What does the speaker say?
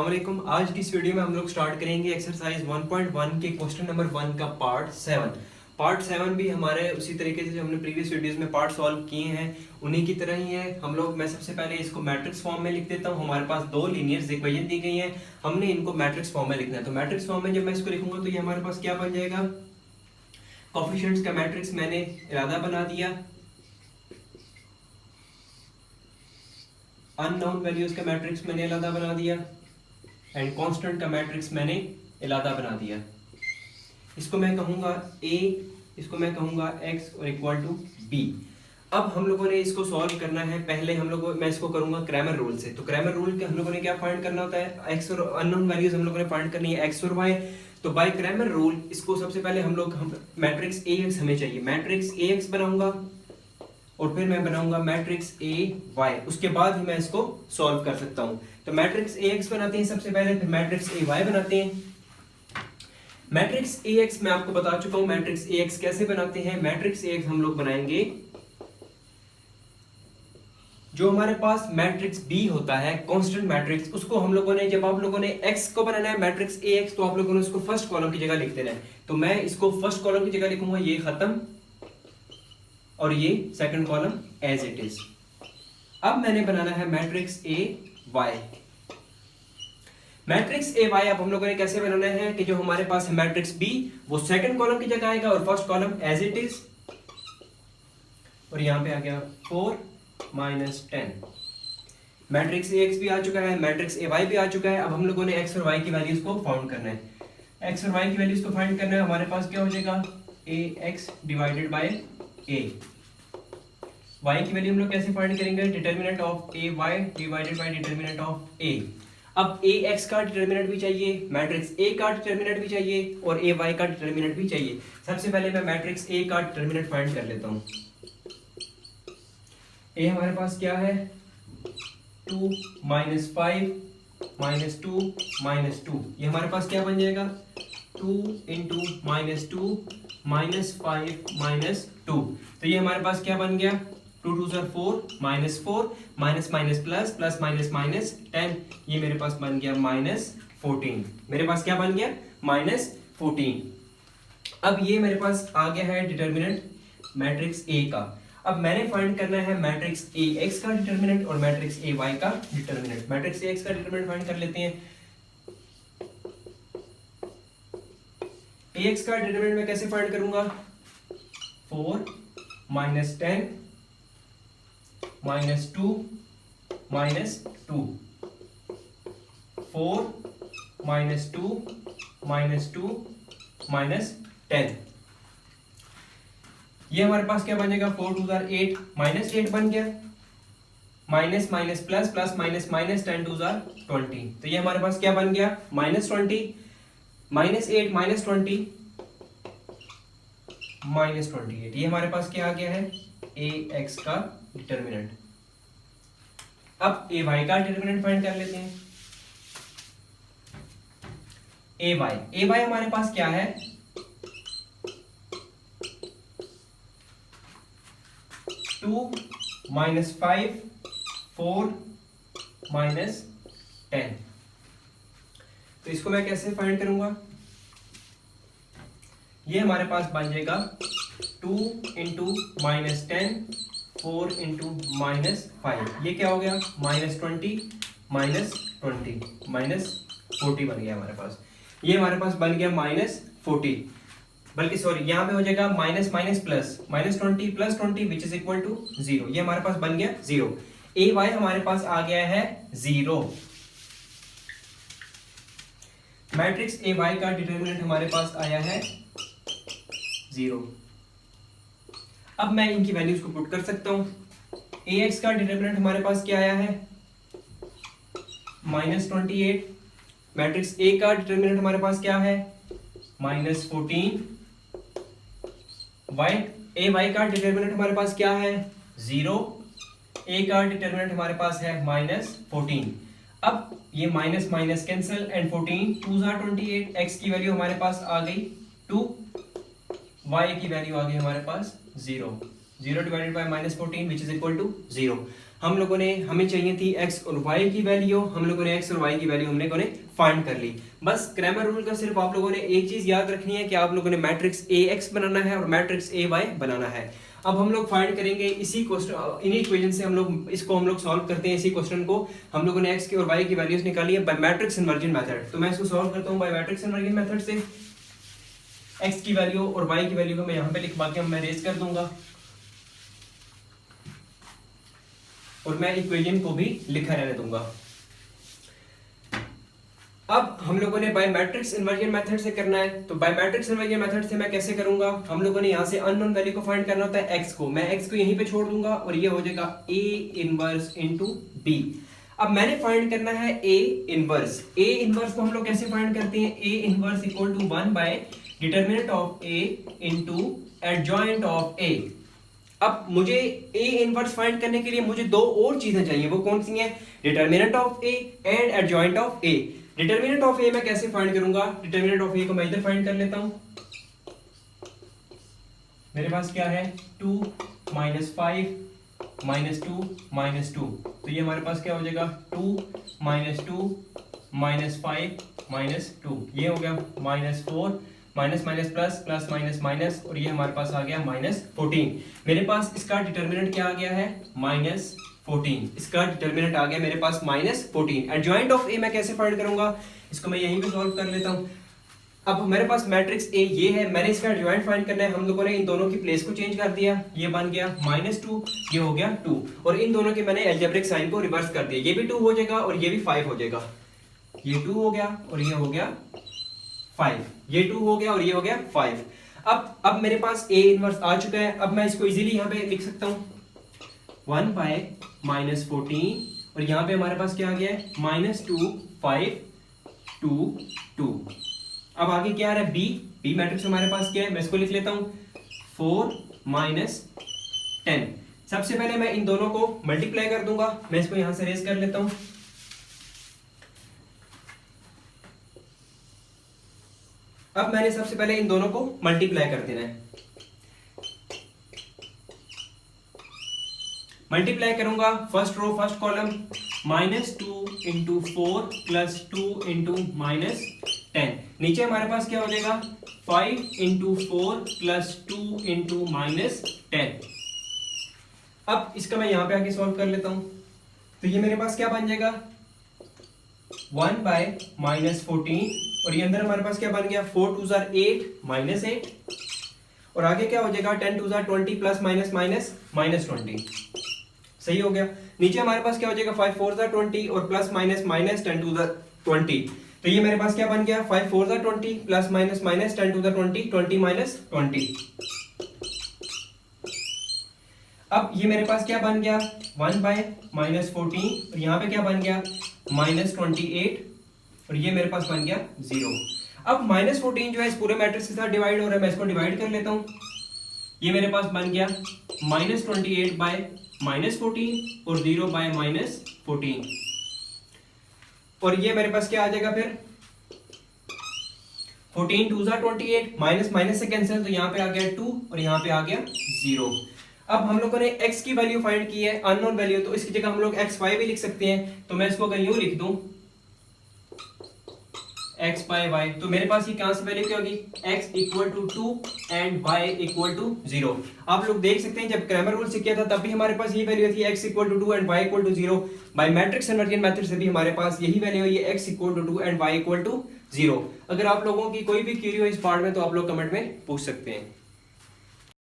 वालेकुम। आज की इस वीडियो में हम लोग स्टार्ट करेंगे एक्सरसाइज 1.1 के क्वेश्चन नंबर 1 का पार्ट 7 भी हमारे उसी तरीके से जो हमने प्रीवियस वीडियोस में पार्ट सॉल्व किए हैं उन्हीं की तरह ही है। मैं सबसे पहले इसको मैट्रिक्स फॉर्म में लिख देता हूँ। हमारे पास दो लीनियर इक्वेशन दी गई हैं, हमने इनको मैट्रिक्स फॉर्म में लिखना है। तो मैट्रिक्स फॉर्म में जब मैं इसको लिखूंगा तो ये हमारे पास क्या बन जाएगा, कोएफिशिएंट्स का मैट्रिक्स मैंने इरादा बना दिया, अननोन वैल्यूज का मैट्रिक्स मैंने इलादा बना दिया एंड कांस्टेंट का मैट्रिक्स मैंने इलादा बना दिया। इसको मैं कहूंगा A, इसको मैं कहूंगा X और इक्वल टू B। अब हम लोगों ने इसको सॉल्व करना है। पहले मैं इसको करूंगा क्रैमर रूल से। तो क्रैमर रूल के हम लोगों ने क्या फाइंड करना होता है, X और अननोन वैल्यूज हम लोगों ने फाइंड करनी है X और Y। तो बाय क्रैमर रूल इसको सबसे पहले हम मैट्रिक्स AX हमें चाहिए, मैट्रिक्स AX बनाऊंगा और फिर मैं बनाऊंगा मैट्रिक्स AY, उसके बाद ही मैं इसको सॉल्व कर सकता हूं। तो मैट्रिक्स AX बनाते हैं सबसे पहले, फिर मैट्रिक्स AY बनाते हैं। मैट्रिक्स AX मैं आपको बता चुका हूं मैट्रिक्स AX कैसे बनाते हैं। मैट्रिक्स AX हम लोग बनाएंगे, जो हमारे पास मैट्रिक्स B होता है कांस्टेंट मैट्रिक्स, उसको हम लोगों ने, जब आप लोगों ने X को बनाना है मैट्रिक्स AX, तो आप लोगों ने उसको फर्स्ट कॉलम की जगह लिख देना है। तो मैं इसको फर्स्ट कॉलम की जगह लिखूंगा, ये खत्म और ये second column as it is. अब मैंने बनाना है मैट्रिक्स AY। मैट्रिक्स AY अब हम लोगों ने कैसे बनाना है कि जो हमारे पास है मैट्रिक्स B वो सेकंड कॉलम की जगह आएगा और first column as it is, और यहां पे आ गया 4 - 10। मैट्रिक्स AX भी आ चुका है, मैट्रिक्स AY भी आ चुका है। अब हम लोगों ने X और Y की वैल्यूज को फाइंड करना है। X और Y की वैल्यूज को फाइंड करना है, हमारे पास क्या हो जाएगा AX divided by A। Y की वैल्यू हम लोग कैसे फाइंड करेंगे, determinant of AY divided by determinant of A। अब AX का डिटर्मिनेंट भी चाहिए, मैट्रिक्स A का डिटर्मिनेंट भी चाहिए और AY का डिटर्मिनेंट भी चाहिए। सबसे पहले मैं मैट्रिक्स A का डिटर्मिनेंट फाइंड कर लेता हूं। A हमारे पास क्या है 2 - 5 - 2 - 2। ये हमारे पास क्या बन जाएगा 2 × -2 -5 - 2। तो ये हमारे पास क्या बन गया 2 × 2 = 4 -4 minus plus plus minus minus 10। ये मेरे पास बन गया -14। मेरे पास क्या बन गया -14। अब ये मेरे पास आ गया है डिटर्मिनेंट मैट्रिक्स A का। अब मैंने फाइंड करना है मैट्रिक्स AX का डिटर्मिनेंट और मैट्रिक्स AY का डिटर्मिनेंट। मैट्रिक्स AX का डिटर्मिनेंट फाइंड कर लेते हैं। AX का डिटरमिनेंट मैं कैसे फाइंड करूंगा 4 - 10 - 2 - 2 4 - 2 - 2 -10। ये हमारे पास क्या बनेगा 4 × 2 = 8 -8 बन गया, minus minus plus plus minus minus 10 × 2 = 20। तो ये हमारे पास क्या बन गया -20 -8 -20 -28। ये हमारे पास क्या आ गया है AX का डिटर्मिनेंट। अब AY का डिटर्मिनेंट फाइंड कर लेते हैं। AY हमारे पास क्या है 2 - 5 4 - 10। तो इसको मैं कैसे फाइंड करूंगा, ये हमारे पास बन जाएगा 2 × -10 4 × -5। ये क्या हो गया -20 -40 बन गया हमारे पास। ये हमारे पास बन गया -40, बल्कि सॉरी यहां पे हो जाएगा minus minus plus -20 + 20 which is equal to 0। ये हमारे पास बन गया 0। AY हमारे पास आ गया है 0। मैट्रिक्स AY का डिटर्मिनेंट हमारे पास आया है 0। अब मैं इनकी वैल्यूज को पुट कर सकता हूं। AX का डिटर्मिनेंट हमारे पास क्या आया है -28। मैट्रिक्स A का डिटर्मिनेंट हमारे पास क्या है -14। AY का डिटर्मिनेंट हमारे पास क्या है 0। A का डिटर्मिनेंट हमारे पास है -14। अब ये minus minus cancel and 14 2 * 28। X की वैल्यू हमारे पास आ गई 2, Y की वैल्यू आ गई हमारे पास 0। 0 divided by -14 which is equal to 0। हम लोगों ने, हमें चाहिए थी x और y की वैल्यू, हम लोगों ने x और y की वैल्यू हम लोगों ने फाइंड कर ली। बस क्रैमर रूल का सिर्फ आप लोगों ने एक चीज याद रखनी है कि आप लोगों ने मैट्रिक्स ax बनाना है और मैट्रिक्स ay बनाना है। अब हम लोग फाइंड करेंगे इसी क्वेश्चन, इन्हीं इक्वेशन से हम लोग सॉल्व करते हैं इसी क्वेश्चन को। हम लोगों ने x की और y की वैल्यूज निकाली है बाय मैट्रिक्स इन्वर्जन मेथड। तो मैं इसको सॉल्व करता हूं बाय मैट्रिक्स इन्वर्जन मेथड से। x की वैल्यू और y की वैल्यू को मैं यहां पे लिखवा के मैं रेज कर दूंगा और मैं इक्वेशन को भी लिखा रहने दूंगा। अब हम लोगों ने बाय मैट्रिक्स इन्वर्जन मेथड से करना है, तो बाय मैट्रिक्स इन्वर्जन मेथड से मैं कैसे करूंगा, हम लोगों ने यहां से अननोन वैल्यू को फाइंड करना होता है x को, मैं x को यहीं पे छोड़ दूंगा और ये हो जाएगा a इनवर्स इनटू b। अब मैंने फाइंड करना है a इनवर्स। a इनवर्स को हम लोग कैसे फाइंड करते हैं, a inverse equal to 1 by determinant of a into adjoint of a। अब मुझे a इनवर्स फाइंड करने के लिए मुझे दो और चीजें चाहिए, वो कौन सी हैं, determinant of a and adjoint of a। Determinant of a मैं कैसे फाइंड करूंगा, डिटरमिनेंट ऑफ a को मैं इधर फाइंड कर लेता हूं। मेरे पास क्या है 2 माइनस 5 माइनस 2 माइनस 2, तो ये हमारे पास क्या हो जाएगा 2 माइनस 2 माइनस 5 माइनस 2, ये हो गया minus 4, minus minus plus plus minus minus, और ये हमारे पास आ गया माइनस 14। मेरे पास इसका डिटरमिनेंट क्या आ गया है माइनस 14, इसका डिटरमिनेंट आ गया मेरे पास माइनस 14। एडजॉइंट ऑफ ए मैं कैसे फाइंड करूंगा, इसको मैं यहीं पे सॉल्व कर लेता हूं। अब मेरे पास मैट्रिक्स ए ये है, मैंने इसका एडजॉइंट फाइंड करना है, हम लोगों ने इन दोनों की प्लेस को चेंज कर दिया, ये बन गया -2, ये हो गया 2, और इन दोनों के मैंने अलजेब्रिक साइन को रिवर्स कर दिया, ये भी 2 हो जाएगा और ये भी 5 हो जाएगा, ये 2 हो गया और ये हो गया 5, ये 2 हो गया और ये हो गया 5। अब मेरे पास a इनवर्स आ चुका है, अब मैं इसको इजीली यहाँ पे लिख सकता हूँ 1 बाय -14, और यहाँ पे हमारे पास क्या आ गया है -2 5 2 2। अब आगे क्या आ रहा है b मैट्रिक्स हमारे पास क्या है, मैं इसको लिख लेता हूँ 4 माइनस 10। सबसे पहले मैं इन दोनों को मल्टीप्लाई कर दूंगा, मैं इसको यहां से रेज कर लेता हूं। अब मैंने सबसे पहले इन दोनों को मल्टीप्लाई कर देना है, मल्टीप्लाई करूंगा first row first column, -2 into 4 plus 2 into -10, नीचे हमारे पास क्या हो जाएगा 5 इंटू 4 प्लस 2 इंटू -10। अब इसका मैं यहां पे आके सॉल्व कर लेता हूं, तो ये मेरे पास क्या बन जाएगा 1 बाय -14, और ये अंदर हमारे पास क्या बन गया 4 2 8 -8, और आगे क्या हो जाएगा 10 2 20 प्लस माइनस माइनस -20, सही हो गया। नीचे हमारे पास क्या हो जाएगा 5 4 20 और प्लस माइनस माइनस 10 2 20, तो ये मेरे पास क्या बन गया 5 4 20 प्लस माइनस माइनस 10 2 20 20 माइनस 20। अब ये मेरे पास क्या बन गया 1 बाय -14, और यहाँ पे क्या बन गया -28, और ये मेरे पास बन गया 0। अब -14 जो है इस पूरे मैट्रिक्स के साथ डिवाइड हो रहा है, मैं इसको डिवाइड कर लेता हूँ, ये मेरे पास बन गया -28 बाय -14 और 0 बाय -14, और ये मेरे पास क्या आ जाएगा फिर 14 2 28, माइनस माइनस से कैंसिल, तो यहाँ पे आ गया 2 और यहाँ पे आ गया 0। अब हम लोगों ने x की वैल्यू फाइंड की है, अननोन वैल्यू, तो इसकी जगह हम लोग x y भी लिख सकते हैं, तो मैं इसको अगर यूं लिख दूं x by y, तो मेरे पास ये कहां से वैल्यू क्या होगी x equal to 2 and y equal to 0। आप लोग देख सकते हैं जब क्रैमर रूल से किया था तब भी हमारे पास ये वैल्यू थी x equal to 2 and y equal to 0। By matrix inversion method से भी हमारे पास यही वैल्यू है x equal to 2 and y equal to 0। अगर आप लोगों की कोई भी क्वेरी हो इस पार्ट में तो आप लोग कमेंट में पूछ सकते हैं।